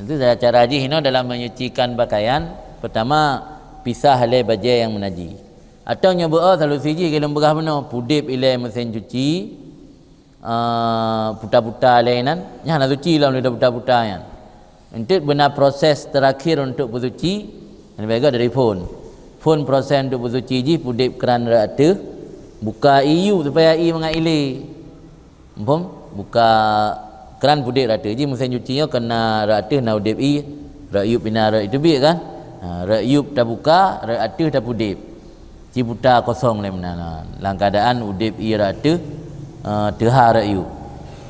Itu cara haji hina dalam menyucikan pakaian. Pertama, pisah halai baju yang menaji. Atau nyoba selalu siji kalau berah benar pudip ilai mesin cuci, putar-putar lainan, jangan suci lah sudah putar-putar yang. Untuk benar proses terakhir untuk bersuci, lebih baik dari phone. Phone proses untuk bersuci ji pudip keran rata, buka iu supaya i mengaili. Buka keran pudip rata ji mesin cucinya kena rata na udip i, rayup bina itu bi kan. Rayup tak buka, rata tak pudip. Ji putar kosong le mana. Dalam keadaan udip i rata tehar rayup.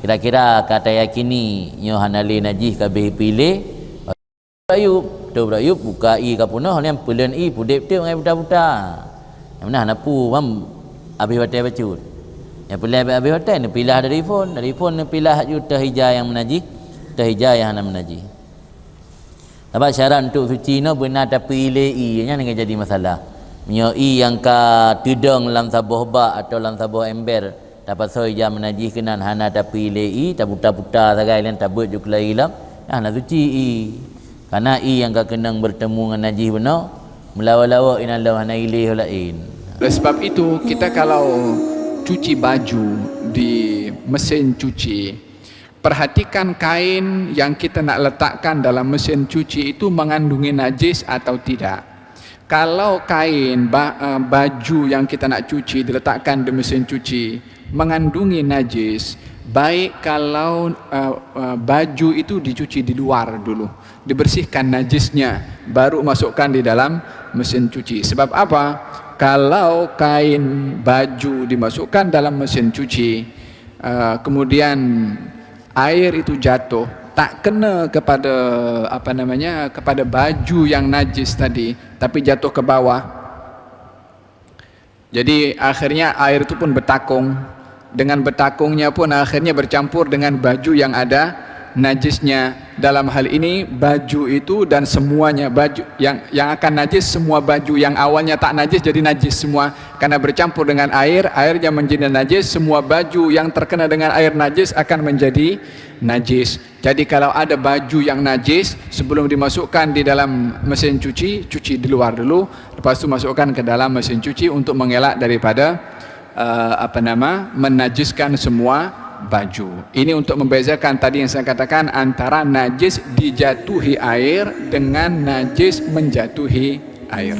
Kira-kira kata yakini nyo hanali najis kabeh pilih rayup tu rayup buka i ka punah yang pelan i pudip tu ngai buta-buta. Yang mana napu mam habis batai bacut. Yang pelan habis batai ni pilah dari phone ni pilah juta hijah yang menajis, tahijah yang hana menajis. Sebab syarat untuk suci no benar tapi ilai i nya dengan jadi masalah. Nyo i yang ka tudung dalam sabuh bak atau dalam sabuh ember dapat soi jam menajis kenan hana tapi ilai tak buta-buta sagai lain tabut juk lai lam hana suci i. Karena i yang gak kenang bertemu dengan najis benar melawa-lawa inallahu hana ilaihi lain. Oleh sebab itu kita kalau cuci baju di mesin cuci, perhatikan kain yang kita nak letakkan dalam mesin cuci itu mengandungi najis atau tidak. Kalau kain baju yang kita nak cuci diletakkan di mesin cuci mengandungi najis, baik kalau baju itu dicuci di luar dulu, dibersihkan najisnya, baru masukkan di dalam mesin cuci. Sebab apa? Kalau kain baju dimasukkan dalam mesin cuci, kemudian air itu jatuh, tak kena kepada kepada baju yang najis tadi, tapi jatuh ke bawah. Jadi akhirnya air itu pun bertakung. Dengan bertakungnya pun akhirnya bercampur dengan baju yang ada najisnya. Dalam hal ini baju itu dan semuanya, baju yang akan najis, semua baju yang awalnya tak najis jadi najis semua karena bercampur dengan air, airnya menjadi najis. Semua baju yang terkena dengan air najis akan menjadi najis. Jadi kalau ada baju yang najis, sebelum dimasukkan di dalam mesin cuci, cuci di luar dulu, lepas itu masukkan ke dalam mesin cuci untuk mengelak daripada menajiskan semua baju. Ini untuk membezakan tadi yang saya katakan antara najis dijatuhi air dengan najis menjatuhi air.